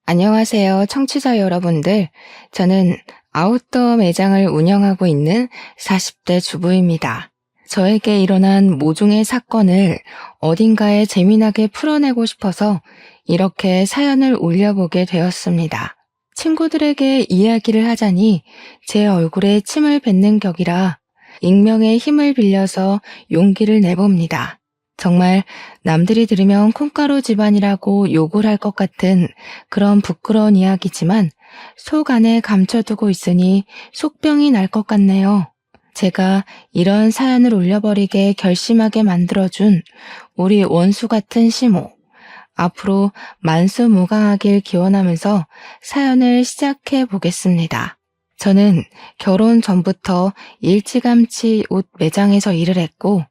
안녕하세요, 청취자 여러분들. 저는 아웃도어 매장을 운영하고 있는 40대 주부입니다. 저에게 일어난 모종의 사건을 어딘가에 재미나게 풀어내고 싶어서 이렇게 사연을 올려보게 되었습니다. 친구들에게 이야기를 하자니 제 얼굴에 침을 뱉는 격이라 익명의 힘을 빌려서 용기를 내봅니다. 정말 남들이 들으면 콩가루 집안이라고 욕을 할 것 같은 그런 부끄러운 이야기지만 속 안에 감춰두고 있으니 속병이 날 것 같네요. 제가 이런 사연을 올려버리게 결심하게 만들어준 우리 원수 같은 시모. 앞으로 만수무강하길 기원하면서 사연을 시작해 보겠습니다. 저는 결혼 전부터 일찌감치 옷 매장에서 일을 했고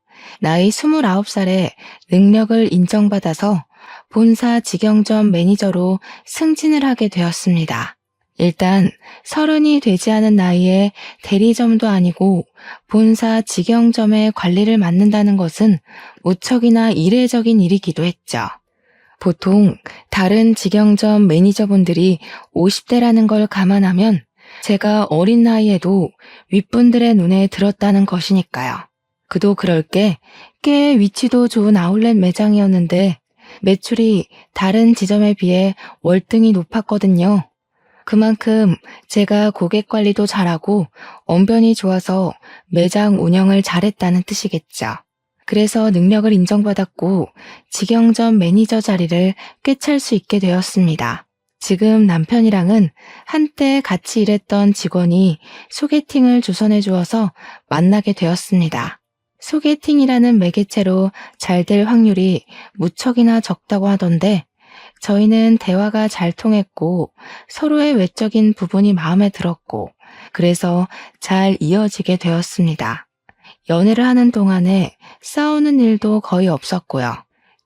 나이 29살에 능력을 인정받아서 본사 직영점 매니저로 승진을 하게 되었습니다. 일단 30이 되지 않은 나이에 대리점도 아니고 본사 직영점의 관리를 맡는다는 것은 무척이나 이례적인 일이기도 했죠. 보통 다른 직영점 매니저분들이 50대라는 걸 감안하면 제가 어린 나이에도 윗분들의 눈에 들었다는 것이니까요. 그도 그럴 게 꽤 위치도 좋은 아울렛 매장이었는데 매출이 다른 지점에 비해 월등히 높았거든요. 그만큼 제가 고객 관리도 잘하고 언변이 좋아서 매장 운영을 잘했다는 뜻이겠죠. 그래서 능력을 인정받았고 직영점 매니저 자리를 꿰찰 수 있게 되었습니다. 지금 남편이랑은 한때 같이 일했던 직원이 소개팅을 주선해 주어서 만나게 되었습니다. 소개팅이라는 매개체로 잘 될 확률이 무척이나 적다고 하던데 저희는 대화가 잘 통했고 서로의 외적인 부분이 마음에 들었고 그래서 잘 이어지게 되었습니다. 연애를 하는 동안에 싸우는 일도 거의 없었고요.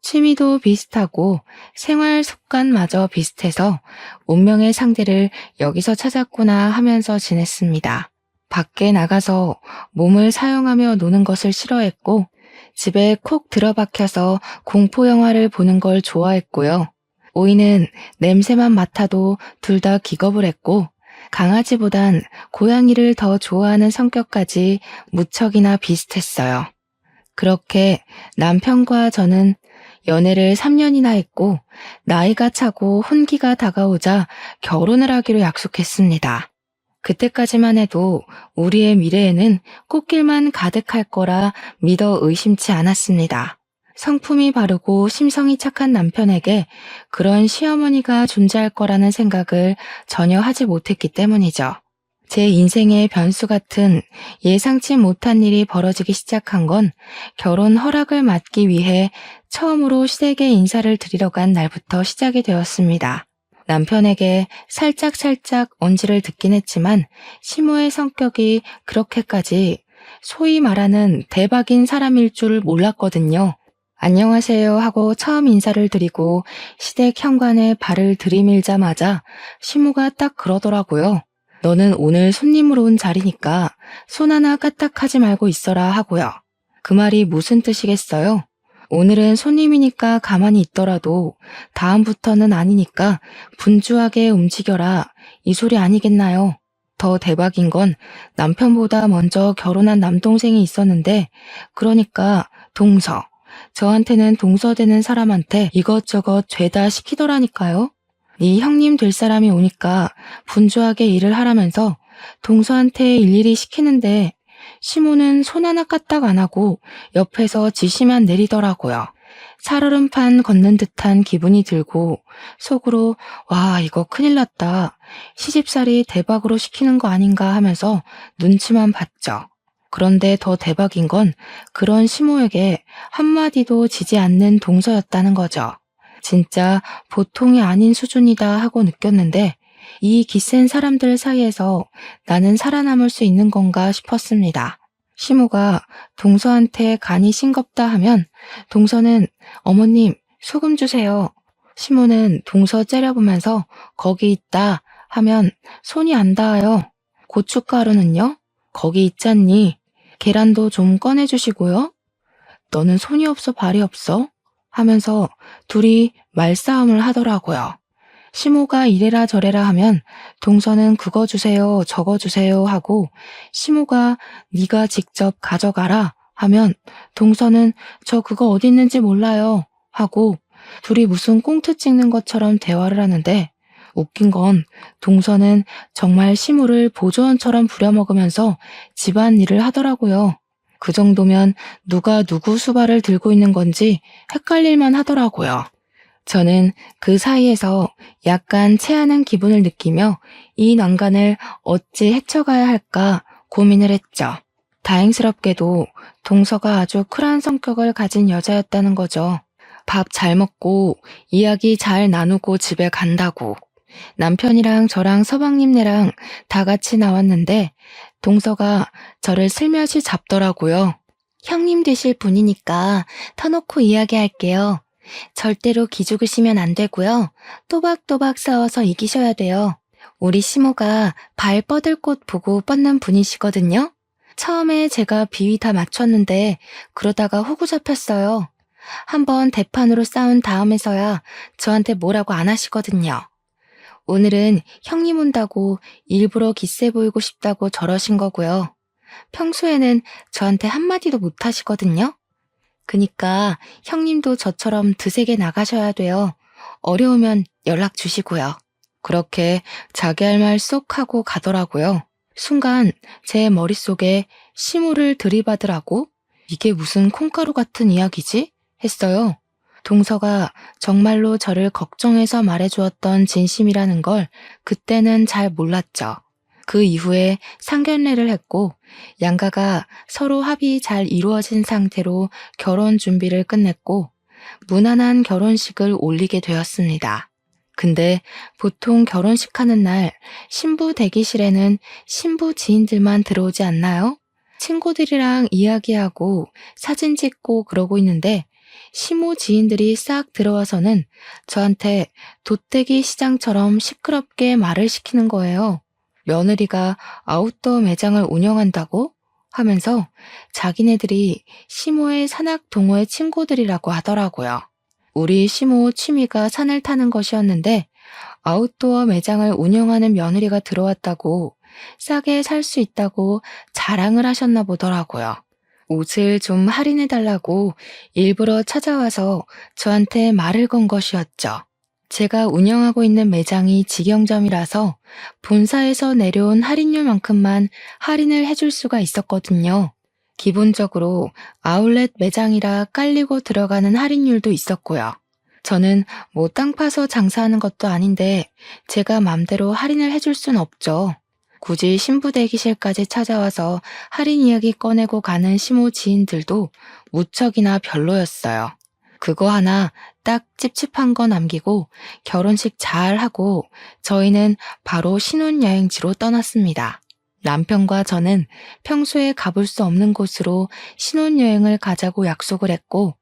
취미도 비슷하고 생활 습관마저 비슷해서 운명의 상대를 여기서 찾았구나 하면서 지냈습니다. 밖에 나가서 몸을 사용하며 노는 것을 싫어했고 집에 콕 들어박혀서 공포 영화를 보는 걸 좋아했고요. 오이는 냄새만 맡아도 둘 다 기겁을 했고 강아지보단 고양이를 더 좋아하는 성격까지 무척이나 비슷했어요. 그렇게 남편과 저는 연애를 3년이나 했고 나이가 차고 혼기가 다가오자 결혼을 하기로 약속했습니다. 그때까지만 해도 우리의 미래에는 꽃길만 가득할 거라 믿어 의심치 않았습니다. 성품이 바르고 심성이 착한 남편에게 그런 시어머니가 존재할 거라는 생각을 전혀 하지 못했기 때문이죠. 제 인생의 변수 같은 예상치 못한 일이 벌어지기 시작한 건 결혼 허락을 받기 위해 처음으로 시댁에 인사를 드리러 간 날부터 시작이 되었습니다. 남편에게 살짝 언지를 듣긴 했지만 시모의 성격이 그렇게까지 소위 말하는 대박인 사람일 줄 몰랐거든요. 안녕하세요 하고 처음 인사를 드리고 시댁 현관에 발을 들이밀자마자 시모가 딱 그러더라고요. 너는 오늘 손님으로 온 자리니까 손 하나 까딱하지 말고 있어라 하고요. 그 말이 무슨 뜻이겠어요? 오늘은 손님이니까 가만히 있더라도 다음부터는 아니니까 분주하게 움직여라 이 소리 아니겠나요? 더 대박인 건 남편보다 먼저 결혼한 남동생이 있었는데 그러니까 동서. 저한테는 동서되는 사람한테 이것저것 죄다 시키더라니까요. 네 형님 될 사람이 오니까 분주하게 일을 하라면서 동서한테 일일이 시키는데 시모는 손 하나 까딱 안 하고 옆에서 지시만 내리더라고요. 살얼음판 걷는 듯한 기분이 들고 속으로 와 이거 큰일 났다. 시집살이 대박으로 시키는 거 아닌가 하면서 눈치만 봤죠. 그런데 더 대박인 건 그런 시모에게 한마디도 지지 않는 동서였다는 거죠. 진짜 보통이 아닌 수준이다 하고 느꼈는데 이 기센 사람들 사이에서 나는 살아남을 수 있는 건가 싶었습니다. 시모가 동서한테 간이 싱겁다 하면 동서는 어머님 소금 주세요. 시모는 동서 째려보면서 거기 있다 하면 손이 안 닿아요. 고춧가루는요? 거기 있잖니. 계란도 좀 꺼내주시고요. 너는 손이 없어 발이 없어? 하면서 둘이 말싸움을 하더라고요. 시모가 이래라 저래라 하면 동서는 그거 주세요, 저거 주세요 하고 시모가 네가 직접 가져가라 하면 동서는 저 그거 어디 있는지 몰라요 하고 둘이 무슨 꽁트 찍는 것처럼 대화를 하는데 웃긴 건 동서는 정말 시모를 보조원처럼 부려먹으면서 집안일을 하더라고요. 그 정도면 누가 누구 수발을 들고 있는 건지 헷갈릴만 하더라고요. 저는 그 사이에서 약간 체하는 기분을 느끼며 이 난간을 어찌 헤쳐가야 할까 고민을 했죠. 다행스럽게도 동서가 아주 쿨한 성격을 가진 여자였다는 거죠. 밥 잘 먹고 이야기 잘 나누고 집에 간다고. 남편이랑 저랑 서방님네랑 다 같이 나왔는데 동서가 저를 슬며시 잡더라고요. 형님 되실 분이니까 터놓고 이야기할게요. 절대로 기죽으시면 안 되고요. 또박또박 싸워서 이기셔야 돼요. 우리 시모가 발 뻗을 곳 보고 뻗는 분이시거든요. 처음에 제가 비위 다 맞췄는데 그러다가 호구 잡혔어요. 한번 대판으로 싸운 다음에서야 저한테 뭐라고 안 하시거든요. 오늘은 형님 온다고 일부러 기세 보이고 싶다고 저러신 거고요. 평소에는 저한테 한마디도 못 하시거든요. 그니까 형님도 저처럼 드세게 나가셔야 돼요. 어려우면 연락 주시고요. 그렇게 자기 할 말 쏙 하고 가더라고요. 순간 제 머릿속에 시모를 들이받으라고? 이게 무슨 콩가루 같은 이야기지? 했어요. 동서가 정말로 저를 걱정해서 말해주었던 진심이라는 걸 그때는 잘 몰랐죠. 그 이후에 상견례를 했고 양가가 서로 합의 잘 이루어진 상태로 결혼 준비를 끝냈고 무난한 결혼식을 올리게 되었습니다. 근데 보통 결혼식 하는 날 신부 대기실에는 신부 지인들만 들어오지 않나요? 친구들이랑 이야기하고 사진 찍고 그러고 있는데 시모 지인들이 싹 들어와서는 저한테 돗대기 시장처럼 시끄럽게 말을 시키는 거예요. 며느리가 아웃도어 매장을 운영한다고? 하면서 자기네들이 시모의 산악 동호회 친구들이라고 하더라고요. 우리 시모 취미가 산을 타는 것이었는데 아웃도어 매장을 운영하는 며느리가 들어왔다고 싸게 살 수 있다고 자랑을 하셨나 보더라고요. 옷을 좀 할인해달라고 일부러 찾아와서 저한테 말을 건 것이었죠. 제가 운영하고 있는 매장이 직영점이라서 본사에서 내려온 할인율만큼만 할인을 해줄 수가 있었거든요. 기본적으로 아울렛 매장이라 깔리고 들어가는 할인율도 있었고요. 저는 뭐 땅 파서 장사하는 것도 아닌데 제가 맘대로 할인을 해줄 순 없죠. 굳이 신부 대기실까지 찾아와서 할인 이야기 꺼내고 가는 시모 지인들도 무척이나 별로였어요. 그거 하나 딱 찝찝한 거 남기고 결혼식 잘 하고 저희는 바로 신혼여행지로 떠났습니다. 남편과 저는 평소에 가볼 수 없는 곳으로 신혼여행을 가자고 약속을 했고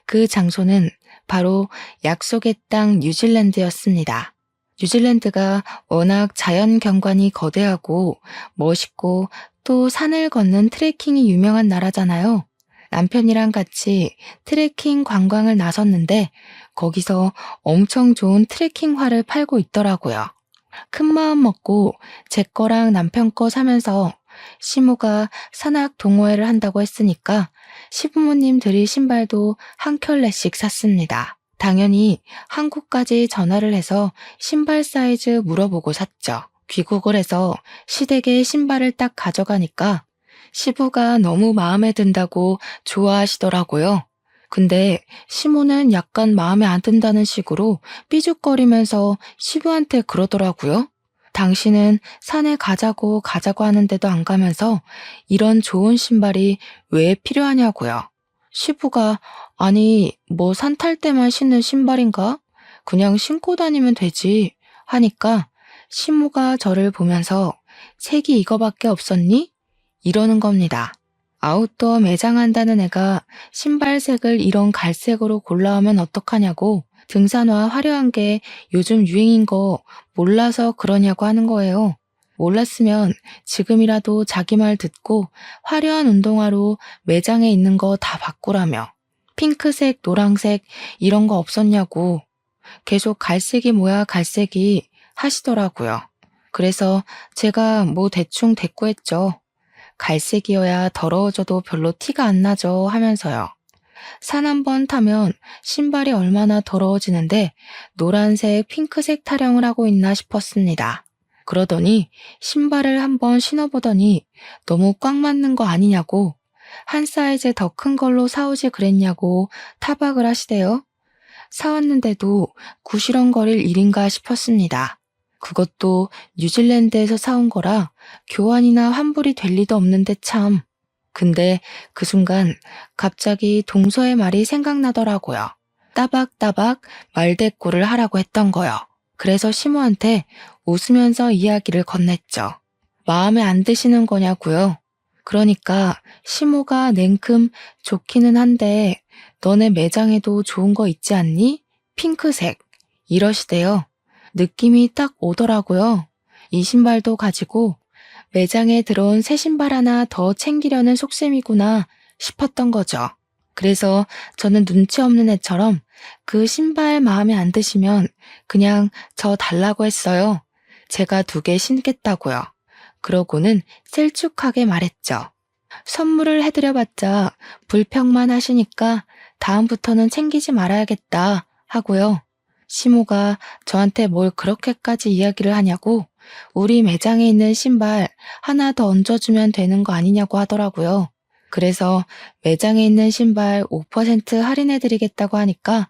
그 장소는 바로 약속의 땅 뉴질랜드였습니다. 뉴질랜드가 워낙 자연 경관이 거대하고 멋있고 또 산을 걷는 트레킹이 유명한 나라잖아요. 남편이랑 같이 트레킹 관광을 나섰는데 거기서 엄청 좋은 트레킹화를 팔고 있더라고요. 큰 마음 먹고 제 거랑 남편 거 사면서 시모가 산악 동호회를 한다고 했으니까 시부모님 드릴 신발도 한 켤레씩 샀습니다. 당연히 한국까지 전화를 해서 신발 사이즈 물어보고 샀죠. 귀국을 해서 시댁에 신발을 딱 가져가니까 시부가 너무 마음에 든다고 좋아하시더라고요. 근데 시모는 약간 마음에 안 든다는 식으로 삐죽거리면서 시부한테 그러더라고요. 당신은 산에 가자고 하는데도 안 가면서 이런 좋은 신발이 왜 필요하냐고요. 시부가 아니 뭐 산 탈 때만 신는 신발인가? 그냥 신고 다니면 되지 하니까 시모가 저를 보면서 색이 이거밖에 없었니? 이러는 겁니다. 아웃도어 매장한다는 애가 신발색을 이런 갈색으로 골라오면 어떡하냐고 등산화 화려한 게 요즘 유행인 거 몰라서 그러냐고 하는 거예요. 몰랐으면 지금이라도 자기 말 듣고 화려한 운동화로 매장에 있는 거 다 바꾸라며 핑크색, 노란색 이런 거 없었냐고. 계속 갈색이 뭐야 갈색이 하시더라고요. 그래서 제가 뭐 대충 대꾸했죠. 갈색이어야 더러워져도 별로 티가 안 나죠 하면서요. 산 한 번 타면 신발이 얼마나 더러워지는데 노란색, 핑크색 타령을 하고 있나 싶었습니다. 그러더니 신발을 한번 신어보더니 너무 꽉 맞는 거 아니냐고 한 사이즈 더 큰 걸로 사오지 그랬냐고 타박을 하시대요. 사왔는데도 구시렁거릴 일인가 싶었습니다. 그것도 뉴질랜드에서 사온 거라 교환이나 환불이 될 리도 없는데 참. 근데 그 순간 갑자기 동서의 말이 생각나더라고요. 따박따박 말대꾸를 하라고 했던 거요. 그래서 시모한테 웃으면서 이야기를 건넸죠. 마음에 안 드시는 거냐고요. 그러니까 시모가 냉큼 좋기는 한데 너네 매장에도 좋은 거 있지 않니? 핑크색. 이러시대요. 느낌이 딱 오더라고요. 이 신발도 가지고 매장에 들어온 새 신발 하나 더 챙기려는 속셈이구나 싶었던 거죠. 그래서 저는 눈치 없는 애처럼 그 신발 마음에 안 드시면 그냥 저 달라고 했어요. 제가 2개 신겠다고요. 그러고는 셀쭉하게 말했죠. 선물을 해드려봤자 불평만 하시니까 다음부터는 챙기지 말아야겠다 하고요. 시모가 저한테 뭘 그렇게까지 이야기를 하냐고 우리 매장에 있는 신발 하나 더 얹어주면 되는 거 아니냐고 하더라고요. 그래서 매장에 있는 신발 5% 할인해드리겠다고 하니까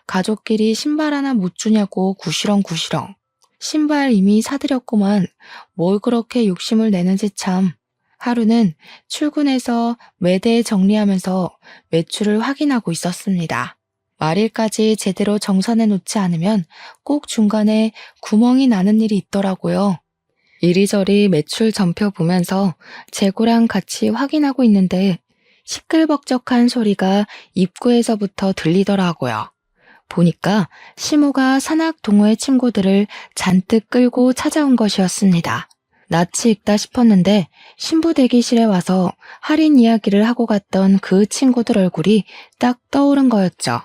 가족끼리 신발 하나 못 주냐고 구시렁구시렁. 신발 이미 사드렸구만 뭘 그렇게 욕심을 내는지 참. 하루는 출근해서 매대 정리하면서 매출을 확인하고 있었습니다. 말일까지 제대로 정산해 놓지 않으면 꼭 중간에 구멍이 나는 일이 있더라고요. 이리저리 매출 전표 보면서 재고랑 같이 확인하고 있는데 시끌벅적한 소리가 입구에서부터 들리더라고요. 보니까 시모가 산악 동호회 친구들을 잔뜩 끌고 찾아온 것이었습니다. 낯이 익다 싶었는데 신부 대기실에 와서 할인 이야기를 하고 갔던 그 친구들 얼굴이 딱 떠오른 거였죠.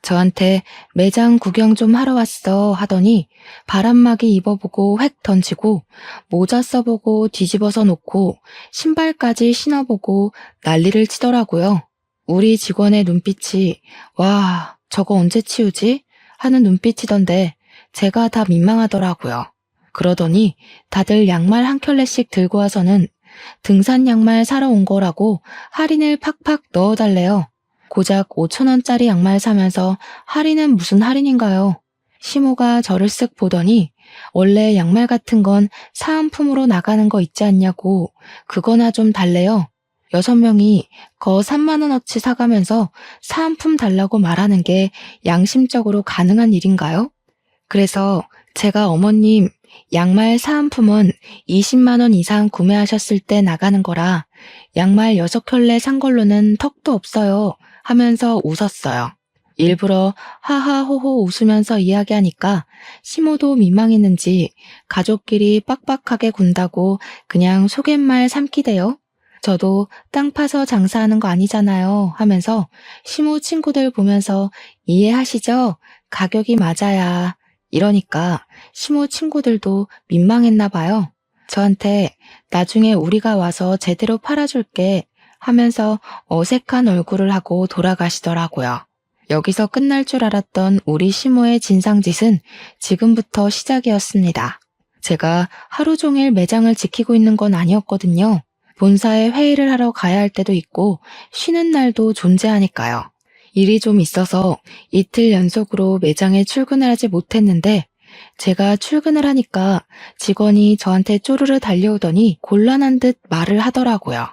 저한테 매장 구경 좀 하러 왔어 하더니 바람막이 입어보고 획 던지고 모자 써보고 뒤집어서 놓고 신발까지 신어보고 난리를 치더라고요. 우리 직원의 눈빛이 와 저거 언제 치우지? 하는 눈빛이던데 제가 다 민망하더라고요. 그러더니 다들 양말 한 켤레씩 들고 와서는 등산 양말 사러 온 거라고 할인을 팍팍 넣어달래요. 고작 5,000원짜리 양말 사면서 할인은 무슨 할인인가요? 시모가 저를 쓱 보더니 원래 양말 같은 건 사은품으로 나가는 거 있지 않냐고 그거나 좀 달래요. 6명이 거 3만원어치 사가면서 사은품 달라고 말하는 게 양심적으로 가능한 일인가요? 그래서 제가 어머님 양말 사은품은 20만원 이상 구매하셨을 때 나가는 거라 양말 6켤레 산 걸로는 턱도 없어요 하면서 웃었어요. 일부러 하하호호 웃으면서 이야기하니까 시모도 민망했는지 가족끼리 빡빡하게 군다고 그냥 속갯말 삼키대요. 저도 땅 파서 장사하는 거 아니잖아요 하면서 시모 친구들 보면서 이해하시죠? 가격이 맞아야. 이러니까 시모 친구들도 민망했나 봐요. 저한테 나중에 우리가 와서 제대로 팔아줄게 하면서 어색한 얼굴을 하고 돌아가시더라고요. 여기서 끝날 줄 알았던 우리 시모의 진상짓은 지금부터 시작이었습니다. 제가 하루 종일 매장을 지키고 있는 건 아니었거든요. 본사에 회의를 하러 가야 할 때도 있고 쉬는 날도 존재하니까요. 일이 좀 있어서 이틀 연속으로 매장에 출근을 하지 못했는데 제가 출근을 하니까 직원이 저한테 쪼르르 달려오더니 곤란한 듯 말을 하더라고요.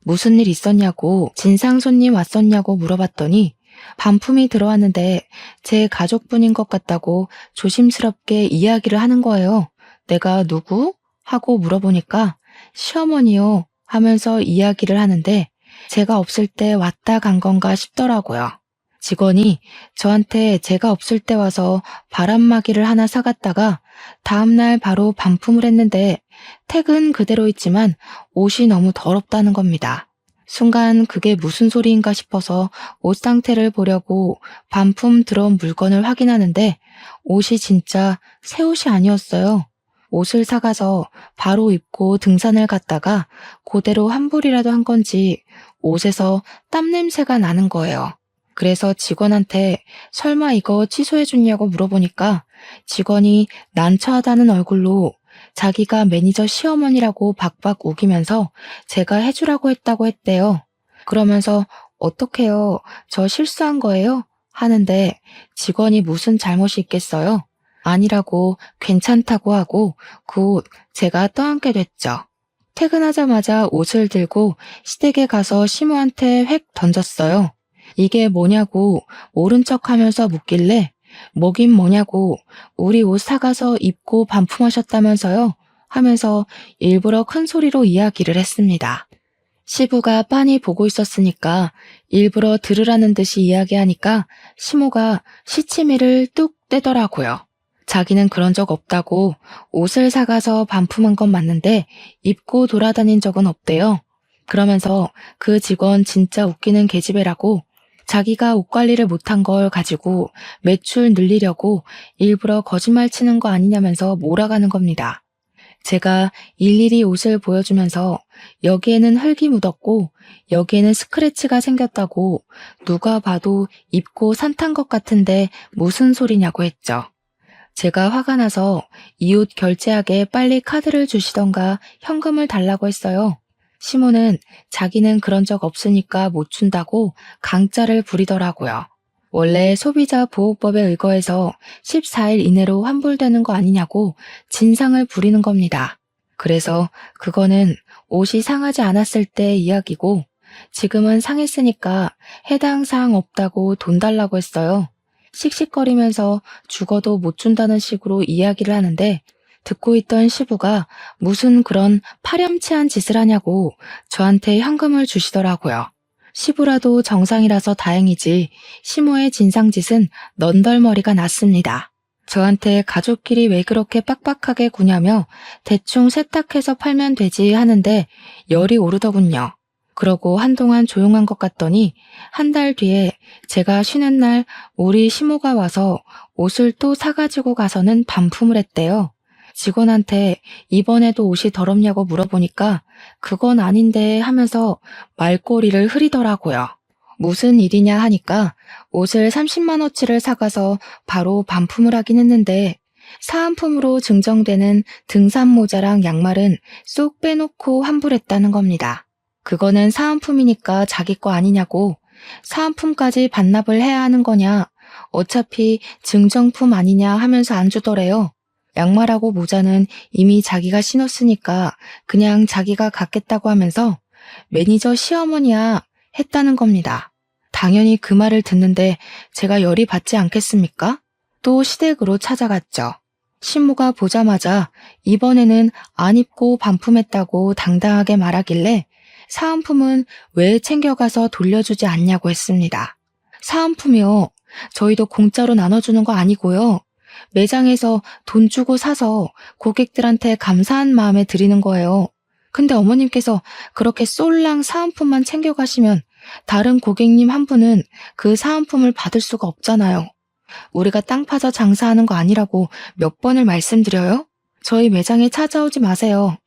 무슨 일 있었냐고 진상 손님 왔었냐고 물어봤더니 반품이 들어왔는데 제 가족분인 것 같다고 조심스럽게 이야기를 하는 거예요. 내가 누구? 하고 물어보니까 시어머니요 하면서 이야기를 하는데 제가 없을 때 왔다 간 건가 싶더라고요. 직원이 저한테 제가 없을 때 와서 바람막이를 하나 사갔다가 다음날 바로 반품을 했는데 택은 그대로 있지만 옷이 너무 더럽다는 겁니다. 순간 그게 무슨 소리인가 싶어서 옷 상태를 보려고 반품 들어온 물건을 확인하는데 옷이 진짜 새 옷이 아니었어요. 옷을 사가서 바로 입고 등산을 갔다가 그대로 환불이라도 한 건지 옷에서 땀 냄새가 나는 거예요. 그래서 직원한테 설마 이거 취소해줬냐고 물어보니까 직원이 난처하다는 얼굴로 자기가 매니저 시어머니라고 박박 우기면서 제가 해주라고 했다고 했대요. 그러면서 어떡해요? 저 실수한 거예요? 하는데 직원이 무슨 잘못이 있겠어요? 아니라고 괜찮다고 하고 곧 제가 떠안게 됐죠. 퇴근하자마자 옷을 들고 시댁에 가서 시모한테 획 던졌어요. 이게 뭐냐고 모른 척하면서 묻길래 뭐긴 뭐냐고 우리 옷 사가서 입고 반품하셨다면서요? 하면서 일부러 큰 소리로 이야기를 했습니다. 시부가 빤히 보고 있었으니까 일부러 들으라는 듯이 이야기하니까 시모가 시치미를 뚝 떼더라고요. 자기는 그런 적 없다고 옷을 사가서 반품한 건 맞는데 입고 돌아다닌 적은 없대요. 그러면서 그 직원 진짜 웃기는 계집애라고 자기가 옷 관리를 못한 걸 가지고 매출 늘리려고 일부러 거짓말 치는 거 아니냐면서 몰아가는 겁니다. 제가 일일이 옷을 보여주면서 여기에는 흙이 묻었고 여기에는 스크래치가 생겼다고 누가 봐도 입고 산탄 것 같은데 무슨 소리냐고 했죠. 제가 화가 나서 이 옷 결제하게 빨리 카드를 주시던가 현금을 달라고 했어요. 시모는 자기는 그런 적 없으니까 못 준다고 강짜를 부리더라고요. 원래 소비자 보호법에 의거해서 14일 이내로 환불되는 거 아니냐고 진상을 부리는 겁니다. 그래서 그거는 옷이 상하지 않았을 때 이야기고 지금은 상했으니까 해당 사항 없다고 돈 달라고 했어요. 씩씩거리면서 죽어도 못 준다는 식으로 이야기를 하는데 듣고 있던 시부가 무슨 그런 파렴치한 짓을 하냐고 저한테 현금을 주시더라고요. 시부라도 정상이라서 다행이지 시모의 진상짓은 넌덜머리가 났습니다. 저한테 가족끼리 왜 그렇게 빡빡하게 구냐며 대충 세탁해서 팔면 되지 하는데 열이 오르더군요. 그러고 한동안 조용한 것 같더니 한 달 뒤에 제가 쉬는 날 우리 시모가 와서 옷을 또 사가지고 가서는 반품을 했대요. 직원한테 이번에도 옷이 더럽냐고 물어보니까 그건 아닌데 하면서 말꼬리를 흐리더라고요. 무슨 일이냐 하니까 옷을 30만 원치를 사가서 바로 반품을 하긴 했는데 사은품으로 증정되는 등산 모자랑 양말은 쏙 빼놓고 환불했다는 겁니다. 그거는 사은품이니까 자기 거 아니냐고 사은품까지 반납을 해야 하는 거냐 어차피 증정품 아니냐 하면서 안 주더래요. 양말하고 모자는 이미 자기가 신었으니까 그냥 자기가 갖겠다고 하면서 매니저 시어머니야 했다는 겁니다. 당연히 그 말을 듣는데 제가 열이 받지 않겠습니까? 또 시댁으로 찾아갔죠. 신모가 보자마자 이번에는 안 입고 반품했다고 당당하게 말하길래 사은품은 왜 챙겨가서 돌려주지 않냐고 했습니다. 사은품이요. 저희도 공짜로 나눠주는 거 아니고요. 매장에서 돈 주고 사서 고객들한테 감사한 마음에 드리는 거예요. 근데 어머님께서 그렇게 쏠랑 사은품만 챙겨가시면 다른 고객님 한 분은 그 사은품을 받을 수가 없잖아요. 우리가 땅 파서 장사하는 거 아니라고 몇 번을 말씀드려요? 저희 매장에 찾아오지 마세요.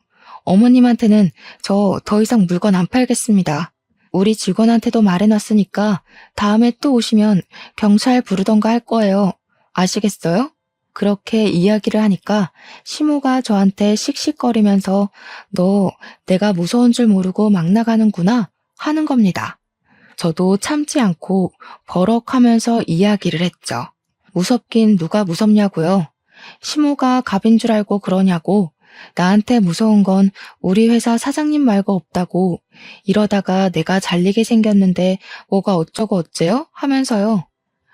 어머님한테는 저 더 이상 물건 안 팔겠습니다. 우리 직원한테도 말해놨으니까 다음에 또 오시면 경찰 부르던가 할 거예요. 아시겠어요? 그렇게 이야기를 하니까 시모가 저한테 씩씩거리면서 너 내가 무서운 줄 모르고 막 나가는구나 하는 겁니다. 저도 참지 않고 버럭하면서 이야기를 했죠. 무섭긴 누가 무섭냐고요. 시모가 갑인 줄 알고 그러냐고. 나한테 무서운 건 우리 회사 사장님 말고 없다고. 이러다가 내가 잘리게 생겼는데 뭐가 어쩌고 어째요? 하면서요.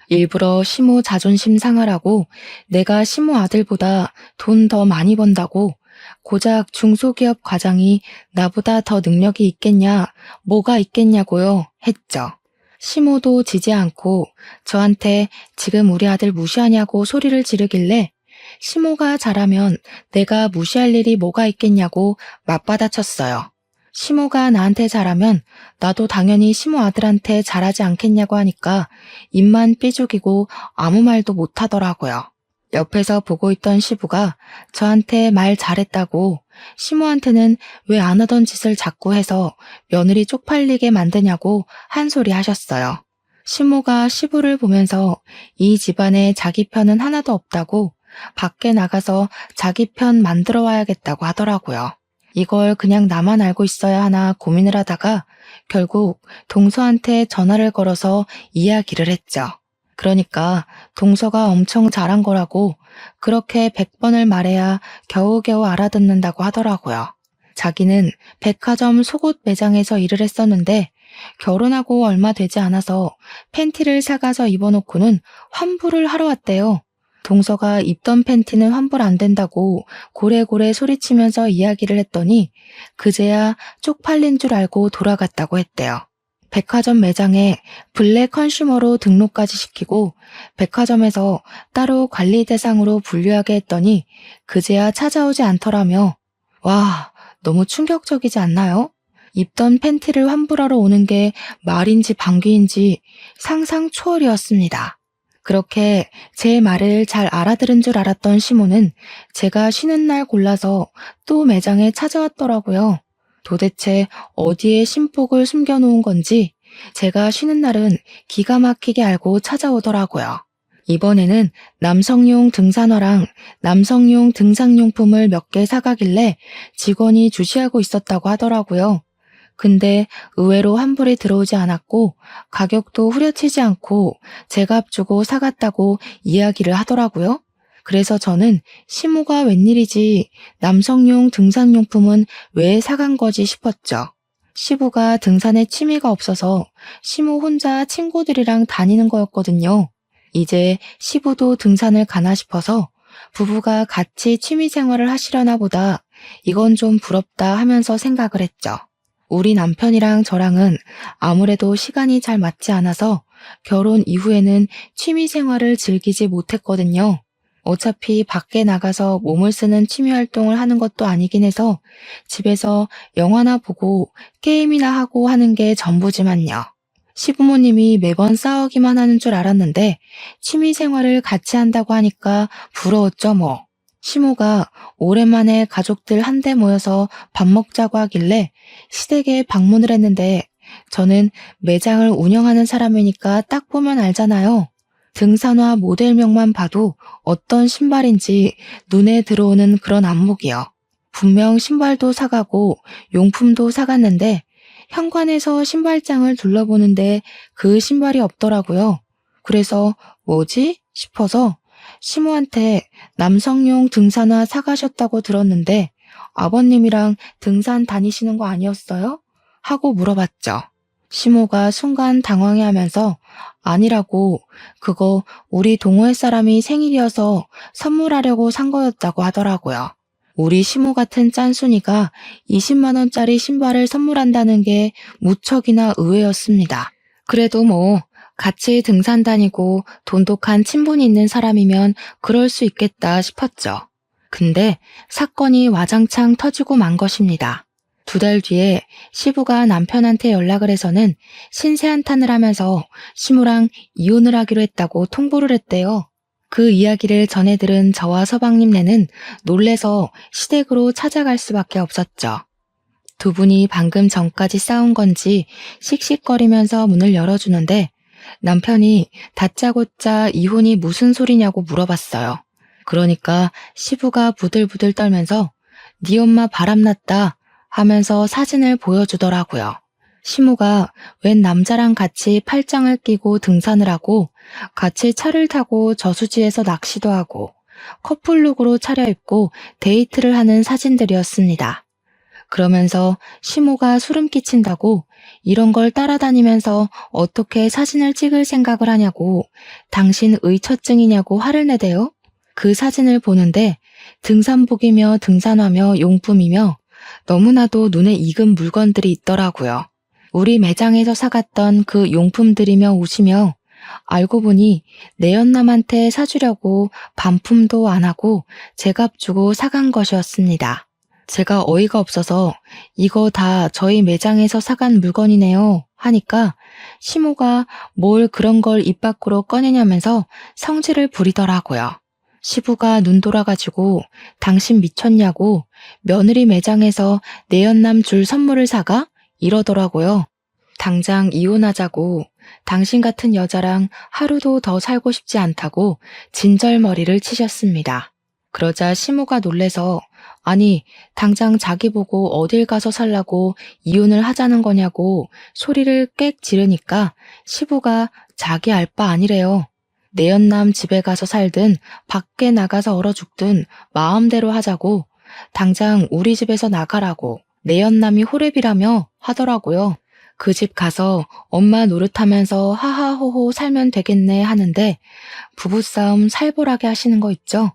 일부러 시모 자존심 상하라고 내가 시모 아들보다 돈 더 많이 번다고 고작 중소기업 과장이 나보다 더 능력이 있겠냐, 뭐가 있겠냐고요 했죠. 시모도 지지 않고 저한테 지금 우리 아들 무시하냐고 소리를 지르길래 시모가 잘하면 내가 무시할 일이 뭐가 있겠냐고 맞받아쳤어요. 시모가 나한테 잘하면 나도 당연히 시모 아들한테 잘하지 않겠냐고 하니까 입만 삐죽이고 아무 말도 못하더라고요. 옆에서 보고 있던 시부가 저한테 말 잘했다고 시모한테는 왜 안 하던 짓을 자꾸 해서 며느리 쪽팔리게 만드냐고 한 소리 하셨어요. 시모가 시부를 보면서 이 집안에 자기 편은 하나도 없다고 밖에 나가서 자기 편 만들어 와야겠다고 하더라고요. 이걸 그냥 나만 알고 있어야 하나 고민을 하다가 결국 동서한테 전화를 걸어서 이야기를 했죠. 그러니까 동서가 엄청 잘한 거라고 그렇게 100번을 말해야 겨우겨우 알아듣는다고 하더라고요. 자기는 백화점 속옷 매장에서 일을 했었는데 결혼하고 얼마 되지 않아서 팬티를 사가서 입어놓고는 환불을 하러 왔대요. 동서가 입던 팬티는 환불 안 된다고 고래고래 소리치면서 이야기를 했더니 그제야 쪽팔린 줄 알고 돌아갔다고 했대요. 백화점 매장에 블랙 컨슈머로 등록까지 시키고 백화점에서 따로 관리 대상으로 분류하게 했더니 그제야 찾아오지 않더라며. 와, 너무 충격적이지 않나요? 입던 팬티를 환불하러 오는 게 말인지 방귀인지 상상 초월이었습니다. 그렇게 제 말을 잘 알아들은 줄 알았던 시모는 제가 쉬는 날 골라서 또 매장에 찾아왔더라고요. 도대체 어디에 신복을 숨겨놓은 건지 제가 쉬는 날은 기가 막히게 알고 찾아오더라고요. 이번에는 남성용 등산화랑 남성용 등산용품을 몇 개 사가길래 직원이 주시하고 있었다고 하더라고요. 근데 의외로 환불이 들어오지 않았고 가격도 후려치지 않고 제값 주고 사갔다고 이야기를 하더라고요. 그래서 저는 시모가 웬일이지 남성용 등산용품은 왜 사간 거지 싶었죠. 시부가 등산에 취미가 없어서 시모 혼자 친구들이랑 다니는 거였거든요. 이제 시부도 등산을 가나 싶어서 부부가 같이 취미 생활을 하시려나 보다 이건 좀 부럽다 하면서 생각을 했죠. 우리 남편이랑 저랑은 아무래도 시간이 잘 맞지 않아서 결혼 이후에는 취미 생활을 즐기지 못했거든요. 어차피 밖에 나가서 몸을 쓰는 취미 활동을 하는 것도 아니긴 해서 집에서 영화나 보고 게임이나 하고 하는 게 전부지만요. 시부모님이 매번 싸우기만 하는 줄 알았는데 취미 생활을 같이 한다고 하니까 부러웠죠 뭐. 시모가 오랜만에 가족들 한데 모여서 밥 먹자고 하길래 시댁에 방문을 했는데 저는 매장을 운영하는 사람이니까 딱 보면 알잖아요. 등산화 모델명만 봐도 어떤 신발인지 눈에 들어오는 그런 안목이요. 분명 신발도 사가고 용품도 사갔는데 현관에서 신발장을 둘러보는데 그 신발이 없더라고요. 그래서 뭐지? 싶어서 시모한테 남성용 등산화 사가셨다고 들었는데 아버님이랑 등산 다니시는 거 아니었어요? 하고 물어봤죠. 시모가 순간 당황해하면서 아니라고 그거 우리 동호회 사람이 생일이어서 선물하려고 산 거였다고 하더라고요. 우리 시모 같은 짠순이가 20만 원짜리 신발을 선물한다는 게 무척이나 의외였습니다. 그래도 뭐 같이 등산 다니고 돈독한 친분이 있는 사람이면 그럴 수 있겠다 싶었죠. 근데 사건이 와장창 터지고 만 것입니다. 2달 뒤에 시부가 남편한테 연락을 해서는 신세한탄을 하면서 시모랑 이혼을 하기로 했다고 통보를 했대요. 그 이야기를 전해 들은 저와 서방님네는 놀래서 시댁으로 찾아갈 수밖에 없었죠. 두 분이 방금 전까지 싸운 건지 씩씩거리면서 문을 열어주는데 남편이 다짜고짜 이혼이 무슨 소리냐고 물어봤어요. 그러니까 시부가 부들부들 떨면서 네 엄마 바람났다 하면서 사진을 보여주더라고요. 시모가 웬 남자랑 같이 팔짱을 끼고 등산을 하고 같이 차를 타고 저수지에서 낚시도 하고 커플룩으로 차려입고 데이트를 하는 사진들이었습니다. 그러면서 시모가 소름 끼친다고 이런 걸 따라다니면서 어떻게 사진을 찍을 생각을 하냐고 당신 의처증이냐고 화를 내대요. 그 사진을 보는데 등산복이며 등산화며 용품이며 너무나도 눈에 익은 물건들이 있더라고요. 우리 매장에서 사갔던 그 용품들이며 옷이며 알고 보니 내연남한테 사주려고 반품도 안 하고 제값 주고 사간 것이었습니다. 제가 어이가 없어서 이거 다 저희 매장에서 사간 물건이네요 하니까 시모가 뭘 그런 걸 입 밖으로 꺼내냐면서 성질을 부리더라고요. 시부가 눈 돌아가지고 당신 미쳤냐고 며느리 매장에서 내연남 줄 선물을 사가? 이러더라고요. 당장 이혼하자고 당신 같은 여자랑 하루도 더 살고 싶지 않다고 진절머리를 치셨습니다. 그러자 시모가 놀래서 아니 당장 자기 보고 어딜 가서 살라고 이혼을 하자는 거냐고 소리를 꽥 지르니까 시부가 자기 알 바 아니래요. 내연남 집에 가서 살든 밖에 나가서 얼어 죽든 마음대로 하자고 당장 우리 집에서 나가라고 내연남이 호랩이라며 하더라고요. 그 집 가서 엄마 노릇하면서 하하호호 살면 되겠네 하는데 부부싸움 살벌하게 하시는 거 있죠?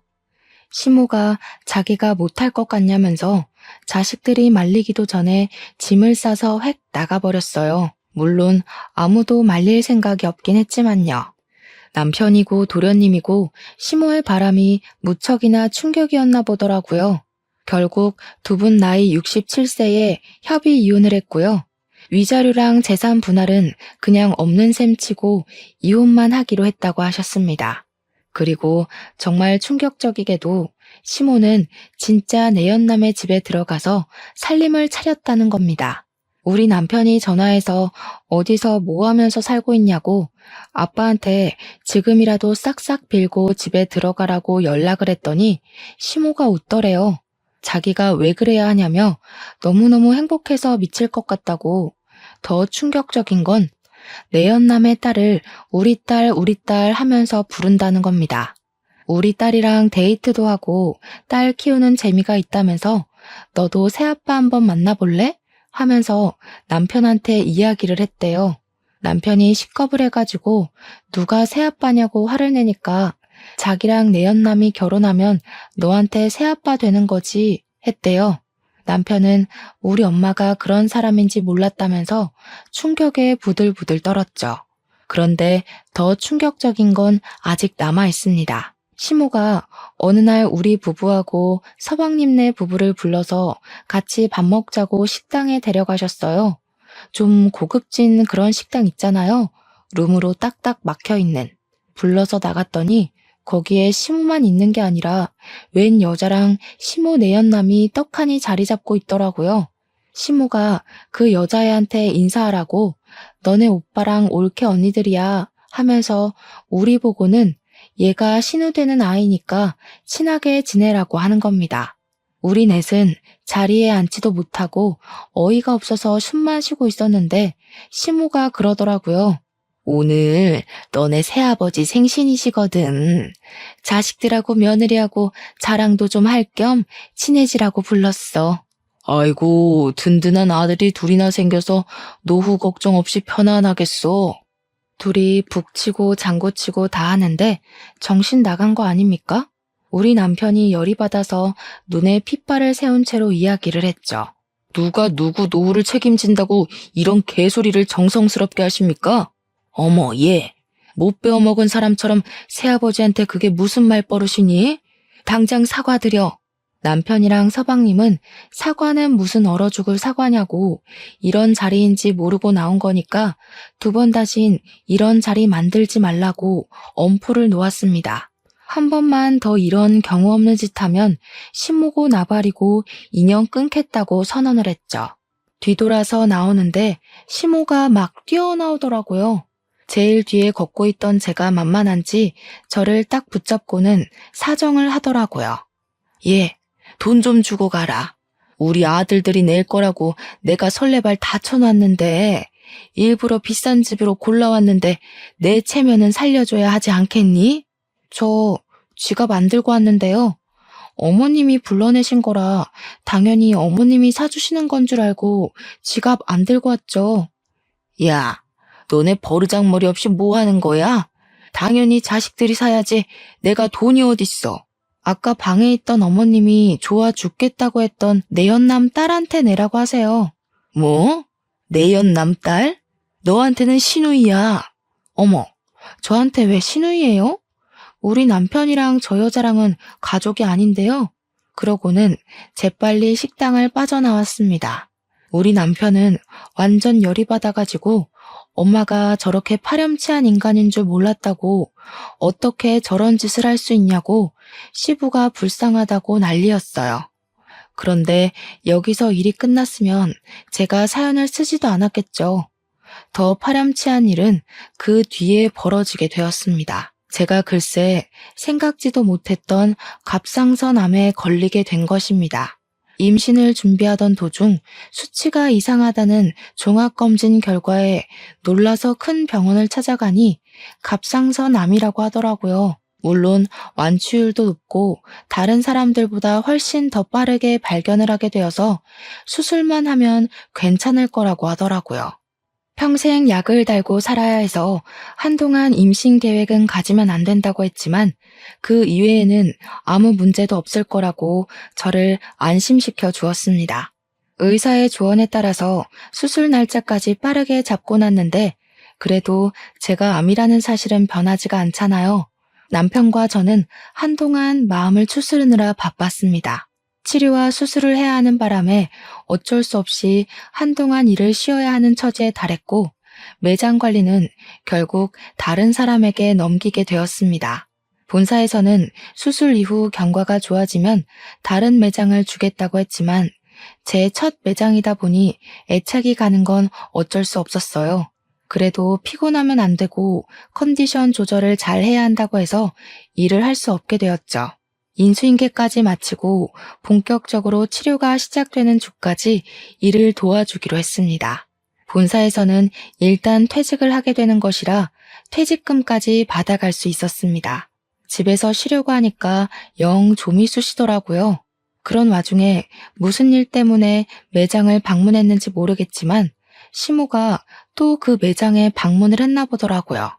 시모가 자기가 못할 것 같냐면서 자식들이 말리기도 전에 짐을 싸서 획 나가버렸어요. 물론 아무도 말릴 생각이 없긴 했지만요. 남편이고 도련님이고 시모의 바람이 무척이나 충격이었나 보더라고요. 결국 두 분 나이 67세에 협의 이혼을 했고요. 위자료랑 재산 분할은 그냥 없는 셈 치고 이혼만 하기로 했다고 하셨습니다. 그리고 정말 충격적이게도 시모는 진짜 내연남의 집에 들어가서 살림을 차렸다는 겁니다. 우리 남편이 전화해서 어디서 뭐 하면서 살고 있냐고 아빠한테 지금이라도 싹싹 빌고 집에 들어가라고 연락을 했더니 시모가 웃더래요. 자기가 왜 그래야 하냐며 너무너무 행복해서 미칠 것 같다고. 더 충격적인 건 내연남의 딸을 우리 딸 하면서 부른다는 겁니다. 우리 딸이랑 데이트도 하고 딸 키우는 재미가 있다면서 너도 새아빠 한번 만나볼래? 하면서 남편한테 이야기를 했대요. 남편이 식겁을 해가지고 누가 새아빠냐고 화를 내니까 자기랑 내연남이 결혼하면 너한테 새아빠 되는 거지 했대요. 남편은 우리 엄마가 그런 사람인지 몰랐다면서 충격에 부들부들 떨었죠. 그런데 더 충격적인 건 아직 남아 있습니다. 시모가 어느 날 우리 부부하고 서방님네 부부를 불러서 같이 밥 먹자고 식당에 데려가셨어요. 좀 고급진 그런 식당 있잖아요. 룸으로 딱딱 막혀있는. 불러서 나갔더니 거기에 시모만 있는 게 아니라 웬 여자랑 시모 내연남이 떡하니 자리 잡고 있더라고요. 시모가 그 여자애한테 인사하라고 너네 오빠랑 올케 언니들이야 하면서 우리 보고는 얘가 신우되는 아이니까 친하게 지내라고 하는 겁니다. 우리 넷은 자리에 앉지도 못하고 어이가 없어서 숨만 쉬고 있었는데 시모가 그러더라고요. 오늘 너네 새아버지 생신이시거든. 자식들하고 며느리하고 자랑도 좀 할 겸 친해지라고 불렀어. 아이고, 든든한 아들이 둘이나 생겨서 노후 걱정 없이 편안하겠어. 둘이 북치고 장구치고 다 하는데 정신 나간 거 아닙니까? 우리 남편이 열이 받아서 눈에 핏발을 세운 채로 이야기를 했죠. 누가 누구 노후를 책임진다고 이런 개소리를 정성스럽게 하십니까? 어머, 얘. 못 배워먹은 사람처럼 새아버지한테 그게 무슨 말버릇이니? 당장 사과드려. 남편이랑 서방님은 사과는 무슨 얼어 죽을 사과냐고 이런 자리인지 모르고 나온 거니까 두 번 다신 이런 자리 만들지 말라고 엄포를 놓았습니다. 한 번만 더 이런 경우 없는 짓 하면 신모고 나발이고 인연 끊겠다고 선언을 했죠. 뒤돌아서 나오는데 시모가 막 뛰어나오더라고요. 제일 뒤에 걷고 있던 제가 만만한지 저를 딱 붙잡고는 사정을 하더라고요. 얘, 돈 좀 주고 가라. 우리 아들들이 낼 거라고 내가 설레발 다 쳐놨는데 일부러 비싼 집으로 골라왔는데 내 체면은 살려줘야 하지 않겠니? 저 지갑 안 들고 왔는데요. 어머님이 불러내신 거라 당연히 어머님이 사주시는 건 줄 알고 지갑 안 들고 왔죠. 야, 너네 버르장머리 없이 뭐 하는 거야? 당연히 자식들이 사야지 내가 돈이 어딨어. 아까 방에 있던 어머님이 좋아 죽겠다고 했던 내연남 딸한테 내라고 하세요. 뭐? 내연남 딸? 너한테는 시누이야. 어머, 저한테 왜 시누이예요? 우리 남편이랑 저 여자랑은 가족이 아닌데요. 그러고는 재빨리 식당을 빠져나왔습니다. 우리 남편은 완전 열이 받아가지고 엄마가 저렇게 파렴치한 인간인 줄 몰랐다고, 어떻게 저런 짓을 할 수 있냐고 시부가 불쌍하다고 난리였어요. 그런데 여기서 일이 끝났으면 제가 사연을 쓰지도 않았겠죠. 더 파렴치한 일은 그 뒤에 벌어지게 되었습니다. 제가 글쎄 생각지도 못했던 갑상선암에 걸리게 된 것입니다. 임신을 준비하던 도중 수치가 이상하다는 종합검진 결과에 놀라서 큰 병원을 찾아가니 갑상선암이라고 하더라고요. 물론 완치율도 높고 다른 사람들보다 훨씬 더 빠르게 발견을 하게 되어서 수술만 하면 괜찮을 거라고 하더라고요. 평생 약을 달고 살아야 해서 한동안 임신 계획은 가지면 안 된다고 했지만 그 이외에는 아무 문제도 없을 거라고 저를 안심시켜 주었습니다. 의사의 조언에 따라서 수술 날짜까지 빠르게 잡고 났는데 그래도 제가 암이라는 사실은 변하지가 않잖아요. 남편과 저는 한동안 마음을 추스르느라 바빴습니다. 치료와 수술을 해야 하는 바람에 어쩔 수 없이 한동안 일을 쉬어야 하는 처지에 달했고 매장 관리는 결국 다른 사람에게 넘기게 되었습니다. 본사에서는 수술 이후 경과가 좋아지면 다른 매장을 주겠다고 했지만 제 첫 매장이다 보니 애착이 가는 건 어쩔 수 없었어요. 그래도 피곤하면 안 되고 컨디션 조절을 잘 해야 한다고 해서 일을 할 수 없게 되었죠. 인수인계까지 마치고 본격적으로 치료가 시작되는 주까지 일을 도와주기로 했습니다. 본사에서는 일단 퇴직을 하게 되는 것이라 퇴직금까지 받아갈 수 있었습니다. 집에서 쉬려고 하니까 영 좀이 쑤시더라고요. 그런 와중에 무슨 일 때문에 매장을 방문했는지 모르겠지만 시모가 또 그 매장에 방문을 했나 보더라고요.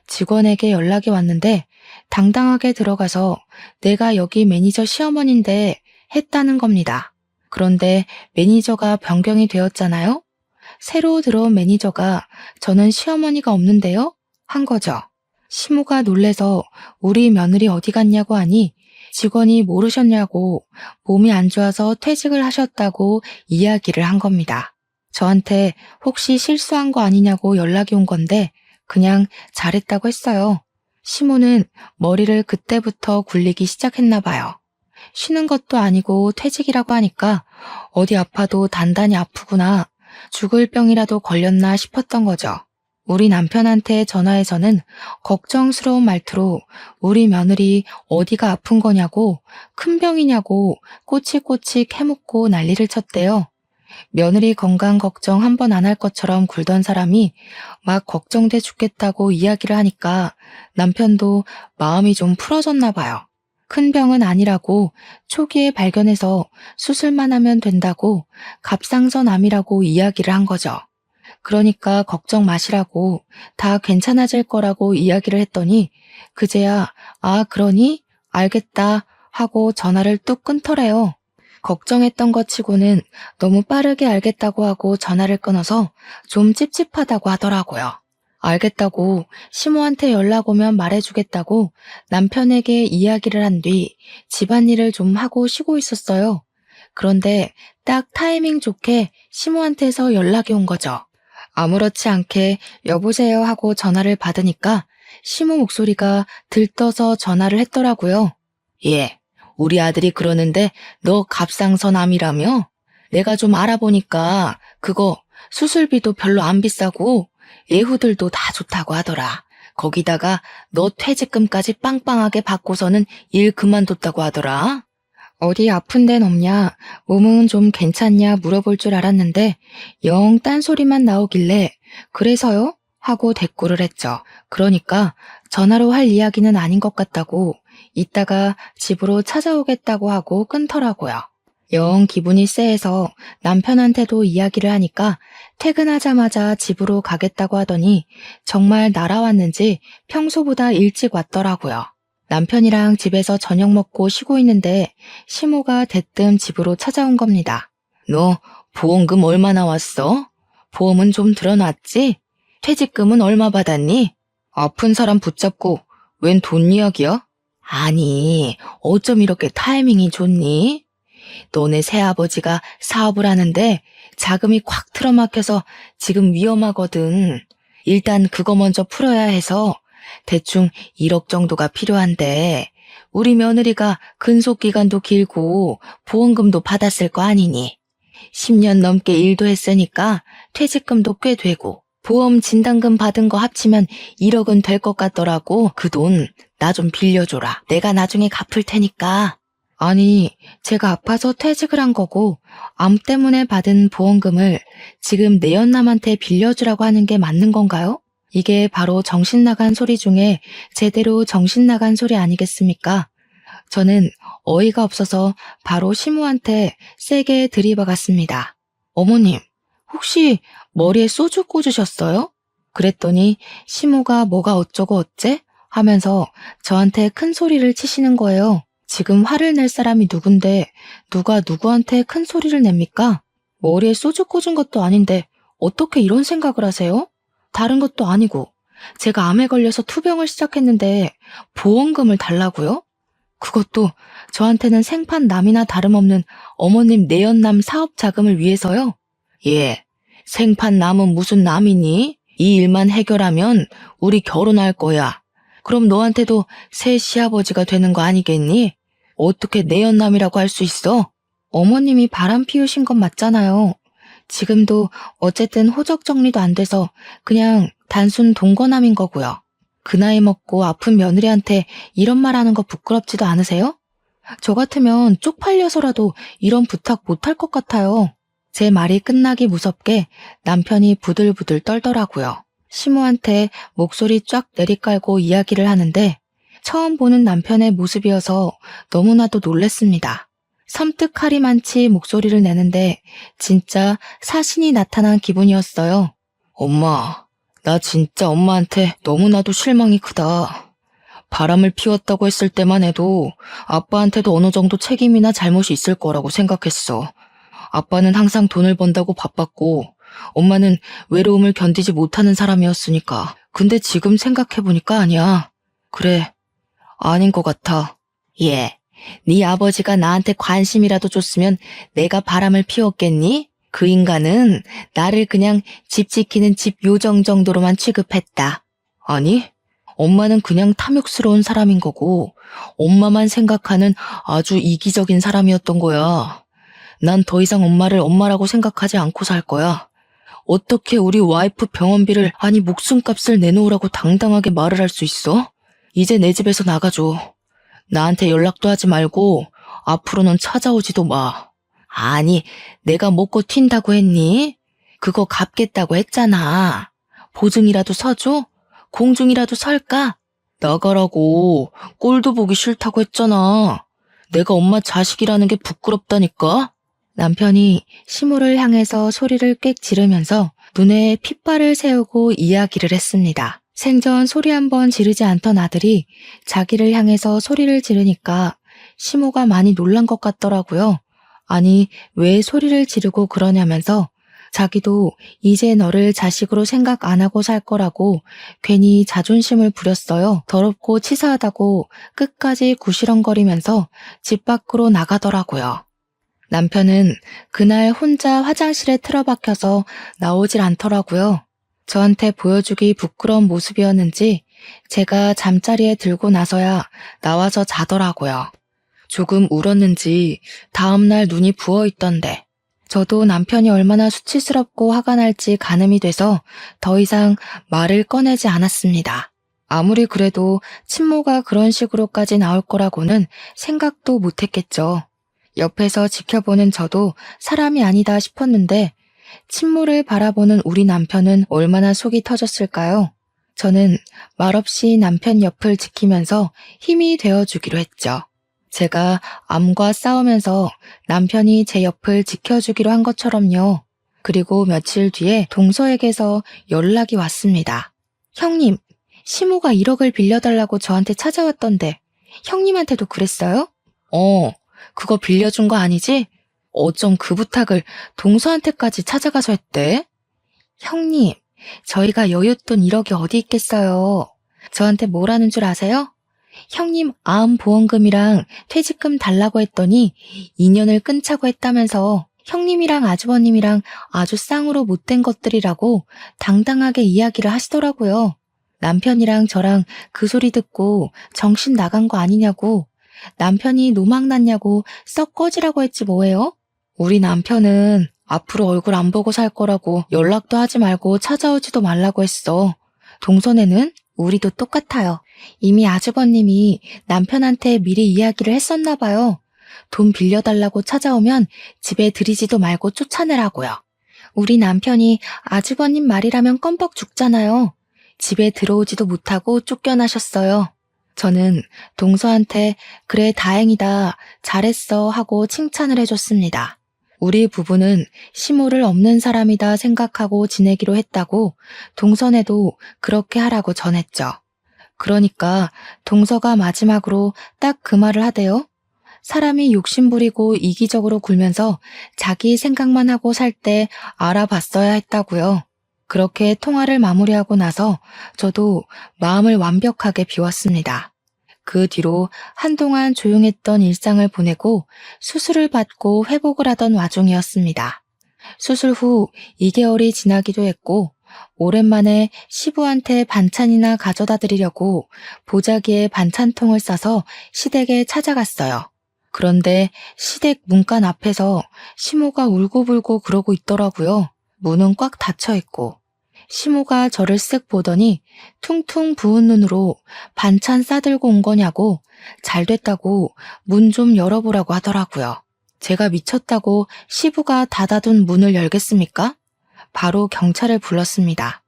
직원에게 연락이 왔는데 당당하게 들어가서 내가 여기 매니저 시어머니인데 했다는 겁니다. 그런데 매니저가 변경이 되었잖아요? 새로 들어온 매니저가 저는 시어머니가 없는데요? 한 거죠. 시모가 놀래서 우리 며느리 어디 갔냐고 하니 직원이 모르셨냐고 몸이 안 좋아서 퇴직을 하셨다고 이야기를 한 겁니다. 저한테 혹시 실수한 거 아니냐고 연락이 온 건데 그냥 잘했다고 했어요. 시모는 머리를 그때부터 굴리기 시작했나 봐요. 쉬는 것도 아니고 퇴직이라고 하니까 어디 아파도 단단히 아프구나, 죽을 병이라도 걸렸나 싶었던 거죠. 우리 남편한테 전화해서는 걱정스러운 말투로 우리 며느리 어디가 아픈 거냐고, 큰 병이냐고 꼬치꼬치 캐묻고 난리를 쳤대요. 며느리 건강 걱정 한 번 안 할 것처럼 굴던 사람이 막 걱정돼 죽겠다고 이야기를 하니까 남편도 마음이 좀 풀어졌나 봐요. 큰 병은 아니라고, 초기에 발견해서 수술만 하면 된다고, 갑상선암이라고 이야기를 한 거죠. 그러니까 걱정 마시라고, 다 괜찮아질 거라고 이야기를 했더니 그제야 아 그러니? 알겠다 하고 전화를 뚝 끊더래요. 걱정했던 것 치고는 너무 빠르게 알겠다고 하고 전화를 끊어서 좀 찝찝하다고 하더라고요. 알겠다고, 시모한테 연락 오면 말해주겠다고 남편에게 이야기를 한 뒤 집안일을 좀 하고 쉬고 있었어요. 그런데 딱 타이밍 좋게 시모한테서 연락이 온 거죠. 아무렇지 않게 여보세요 하고 전화를 받으니까 시모 목소리가 들떠서 전화를 했더라고요. 예. 우리 아들이 그러는데 너 갑상선암이라며? 내가 좀 알아보니까 그거 수술비도 별로 안 비싸고 예후들도 다 좋다고 하더라. 거기다가 너 퇴직금까지 빵빵하게 받고서는 일 그만뒀다고 하더라. 어디 아픈 데는 없냐, 몸은 좀 괜찮냐 물어볼 줄 알았는데 영 딴소리만 나오길래 그래서요? 하고 대꾸를 했죠. 그러니까 전화로 할 이야기는 아닌 것 같다고 이따가 집으로 찾아오겠다고 하고 끊더라고요. 영 기분이 쎄해서 남편한테도 이야기를 하니까 퇴근하자마자 집으로 가겠다고 하더니 정말 날아왔는지 평소보다 일찍 왔더라고요. 남편이랑 집에서 저녁 먹고 쉬고 있는데 시모가 대뜸 집으로 찾아온 겁니다. 너 보험금 얼마나 왔어? 보험은 좀 들어놨지? 퇴직금은 얼마 받았니? 아픈 사람 붙잡고 웬 돈 이야기야? 아니, 어쩜 이렇게 타이밍이 좋니? 너네 새아버지가 사업을 하는데 자금이 콱 틀어막혀서 지금 위험하거든. 일단 그거 먼저 풀어야 해서 대충 1억 정도가 필요한데 우리 며느리가 근속기간도 길고 보험금도 받았을 거 아니니. 10년 넘게 일도 했으니까 퇴직금도 꽤 되고 보험 진단금 받은 거 합치면 1억은 될 것 같더라고. 그 돈 나 좀 빌려줘라. 내가 나중에 갚을 테니까. 아니, 제가 아파서 퇴직을 한 거고 암 때문에 받은 보험금을 지금 내연남한테 빌려주라고 하는 게 맞는 건가요? 이게 바로 정신 나간 소리 중에 제대로 정신 나간 소리 아니겠습니까? 저는 어이가 없어서 바로 시모한테 세게 들이박았습니다. 어머님, 혹시 머리에 소주 꽂으셨어요? 그랬더니 시모가 뭐가 어쩌고 어째? 하면서 저한테 큰 소리를 치시는 거예요. 지금 화를 낼 사람이 누군데 누가 누구한테 큰 소리를 냅니까? 머리에 소주 꽂은 것도 아닌데 어떻게 이런 생각을 하세요? 다른 것도 아니고 제가 암에 걸려서 투병을 시작했는데 보험금을 달라고요? 그것도 저한테는 생판 남이나 다름없는 어머님 내연남 사업 자금을 위해서요? 예, 생판 남은 무슨 남이니? 이 일만 해결하면 우리 결혼할 거야. 그럼 너한테도 새 시아버지가 되는 거 아니겠니? 어떻게 내연남이라고 할 수 있어? 어머님이 바람 피우신 건 맞잖아요. 지금도 어쨌든 호적 정리도 안 돼서 그냥 단순 동거남인 거고요. 그 나이 먹고 아픈 며느리한테 이런 말 하는 거 부끄럽지도 않으세요? 저 같으면 쪽팔려서라도 이런 부탁 못할 것 같아요. 제 말이 끝나기 무섭게 남편이 부들부들 떨더라고요. 시모한테 목소리 쫙 내리깔고 이야기를 하는데 처음 보는 남편의 모습이어서 너무나도 놀랬습니다. 섬뜩하리 많지 목소리를 내는데 진짜 사신이 나타난 기분이었어요. 엄마, 나 진짜 엄마한테 너무나도 실망이 크다. 바람을 피웠다고 했을 때만 해도 아빠한테도 어느 정도 책임이나 잘못이 있을 거라고 생각했어. 아빠는 항상 돈을 번다고 바빴고 엄마는 외로움을 견디지 못하는 사람이었으니까. 근데 지금 생각해보니까 아니야. 그래, 아닌 것 같아. 예, 네 아버지가 나한테 관심이라도 줬으면 내가 바람을 피웠겠니? 그 인간은 나를 그냥 집 지키는 집 요정 정도로만 취급했다. 아니, 엄마는 그냥 탐욕스러운 사람인 거고 엄마만 생각하는 아주 이기적인 사람이었던 거야. 난 더 이상 엄마를 엄마라고 생각하지 않고 살 거야. 어떻게 우리 와이프 병원비를 아니 목숨값을 내놓으라고 당당하게 말을 할 수 있어? 이제 내 집에서 나가줘. 나한테 연락도 하지 말고 앞으로는 찾아오지도 마. 아니, 내가 먹고 튄다고 했니? 그거 갚겠다고 했잖아. 보증이라도 서줘? 공중이라도 설까? 나가라고. 꼴도 보기 싫다고 했잖아. 내가 엄마 자식이라는 게 부끄럽다니까? 남편이 시모를 향해서 소리를 꽥 지르면서 눈에 핏발을 세우고 이야기를 했습니다. 생전 소리 한번 지르지 않던 아들이 자기를 향해서 소리를 지르니까 시모가 많이 놀란 것 같더라고요. 아니, 왜 소리를 지르고 그러냐면서 자기도 이제 너를 자식으로 생각 안 하고 살 거라고 괜히 자존심을 부렸어요. 더럽고 치사하다고 끝까지 구시렁거리면서 집 밖으로 나가더라고요. 남편은 그날 혼자 화장실에 틀어박혀서 나오질 않더라고요. 저한테 보여주기 부끄러운 모습이었는지 제가 잠자리에 들고 나서야 나와서 자더라고요. 조금 울었는지 다음날 눈이 부어있던데 저도 남편이 얼마나 수치스럽고 화가 날지 가늠이 돼서 더 이상 말을 꺼내지 않았습니다. 아무리 그래도 친모가 그런 식으로까지 나올 거라고는 생각도 못했겠죠. 옆에서 지켜보는 저도 사람이 아니다 싶었는데 친모를 바라보는 우리 남편은 얼마나 속이 터졌을까요? 저는 말없이 남편 옆을 지키면서 힘이 되어주기로 했죠. 제가 암과 싸우면서 남편이 제 옆을 지켜주기로 한 것처럼요. 그리고 며칠 뒤에 동서에게서 연락이 왔습니다. 형님, 시모가 1억을 빌려달라고 저한테 찾아왔던데 형님한테도 그랬어요? 그거 빌려준 거 아니지? 어쩜 그 부탁을 동서한테까지 찾아가서 했대? 형님, 저희가 여윳돈 1억이 어디 있겠어요. 저한테 뭐라는 줄 아세요? 형님 암보험금이랑 퇴직금 달라고 했더니 2년을 끊자고 했다면서 형님이랑 아주버님이랑 아주 쌍으로 못된 것들이라고 당당하게 이야기를 하시더라고요. 남편이랑 저랑 그 소리 듣고 정신 나간 거 아니냐고, 남편이 노망 났냐고 썩 꺼지라고 했지 뭐예요? 우리 남편은 앞으로 얼굴 안 보고 살 거라고 연락도 하지 말고 찾아오지도 말라고 했어. 동선에는 우리도 똑같아요. 이미 아주버님이 남편한테 미리 이야기를 했었나 봐요. 돈 빌려달라고 찾아오면 집에 들이지도 말고 쫓아내라고요. 우리 남편이 아주버님 말이라면 껌뻑 죽잖아요. 집에 들어오지도 못하고 쫓겨나셨어요. 저는 동서한테 그래 다행이다, 잘했어 하고 칭찬을 해줬습니다. 우리 부부는 시모를 없는 사람이다 생각하고 지내기로 했다고 동선에도 그렇게 하라고 전했죠. 그러니까 동서가 마지막으로 딱 그 말을 하대요. 사람이 욕심부리고 이기적으로 굴면서 자기 생각만 하고 살 때 알아봤어야 했다고요. 그렇게 통화를 마무리하고 나서 저도 마음을 완벽하게 비웠습니다. 그 뒤로 한동안 조용했던 일상을 보내고 수술을 받고 회복을 하던 와중이었습니다. 수술 후 2개월이 지나기도 했고 오랜만에 시부한테 반찬이나 가져다 드리려고 보자기에 반찬통을 싸서 시댁에 찾아갔어요. 그런데 시댁 문간 앞에서 시모가 울고불고 그러고 있더라고요. 문은 꽉 닫혀 있고. 시모가 저를 쓱 보더니 퉁퉁 부은 눈으로 반찬 싸들고 온 거냐고 잘 됐다고 문 좀 열어보라고 하더라고요. 제가 미쳤다고 시부가 닫아둔 문을 열겠습니까? 바로 경찰을 불렀습니다.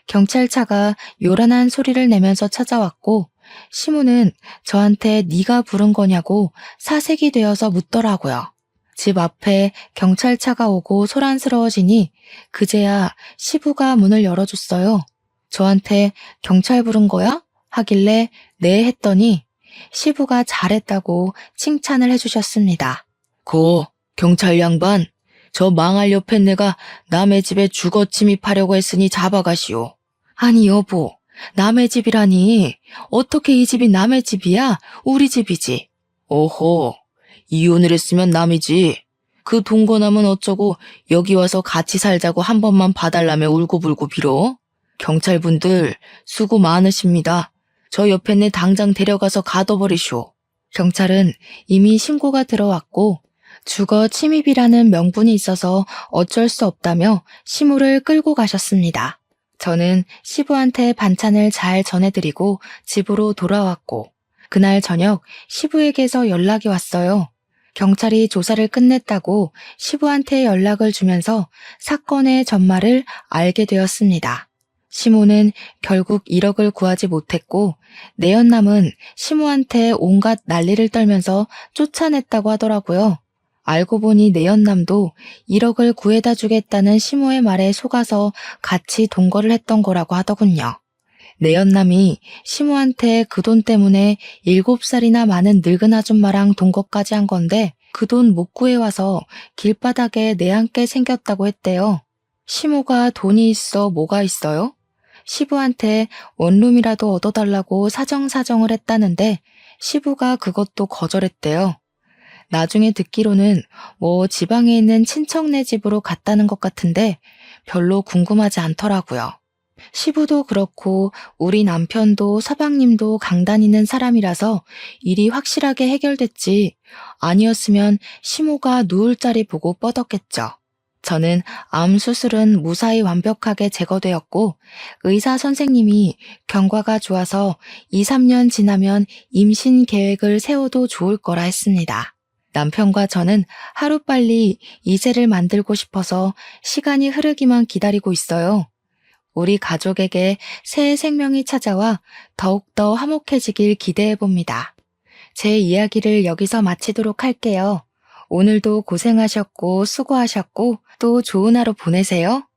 경찰차가 요란한 소리를 내면서 찾아왔고 시모는 저한테 네가 부른 거냐고 사색이 되어서 묻더라고요. 집 앞에 경찰차가 오고 소란스러워지니 그제야 시부가 문을 열어줬어요. 저한테 경찰 부른 거야? 하길래 네 했더니 시부가 잘했다고 칭찬을 해주셨습니다. 고 경찰 양반, 저 망할 옆에 내가 남의 집에 주거 침입하려고 했으니 잡아가시오. 아니 여보, 남의 집이라니 어떻게 이 집이 남의 집이야? 우리 집이지. 오호, 이혼을 했으면 남이지. 그 동거남은 어쩌고 여기 와서 같이 살자고 한 번만 봐달라며 울고불고 빌어? 경찰분들 수고 많으십니다. 저 옆에 내 당장 데려가서 가둬버리쇼. 경찰은 이미 신고가 들어왔고 주거 침입이라는 명분이 있어서 어쩔 수 없다며 시모를 끌고 가셨습니다. 저는 시부한테 반찬을 잘 전해드리고 집으로 돌아왔고 그날 저녁 시부에게서 연락이 왔어요. 경찰이 조사를 끝냈다고 시부한테 연락을 주면서 사건의 전말을 알게 되었습니다. 시모는 결국 1억을 구하지 못했고 내연남은 시모한테 온갖 난리를 떨면서 쫓아냈다고 하더라고요. 알고 보니 내연남도 1억을 구해다 주겠다는 시모의 말에 속아서 같이 동거를 했던 거라고 하더군요. 내연남이 시모한테 그 돈 때문에 7살이나 많은 늙은 아줌마랑 동거까지 한 건데 그 돈 못 구해와서 길바닥에 내앉게 생겼다고 했대요. 시모가 돈이 있어 뭐가 있어요? 시부한테 원룸이라도 얻어달라고 사정사정을 했다는데 시부가 그것도 거절했대요. 나중에 듣기로는 뭐 지방에 있는 친척네 집으로 갔다는 것 같은데 별로 궁금하지 않더라고요. 시부도 그렇고 우리 남편도 서방님도 강다니는 사람이라서 일이 확실하게 해결됐지 아니었으면 시모가 누울 자리 보고 뻗었겠죠. 저는 암 수술은 무사히 완벽하게 제거되었고 의사 선생님이 경과가 좋아서 2, 3년 지나면 임신 계획을 세워도 좋을 거라 했습니다. 남편과 저는 하루빨리 이세를 만들고 싶어서 시간이 흐르기만 기다리고 있어요. 우리 가족에게 새 생명이 찾아와 더욱더 화목해지길 기대해봅니다. 제 이야기를 여기서 마치도록 할게요. 오늘도 고생하셨고 수고하셨고 또 좋은 하루 보내세요.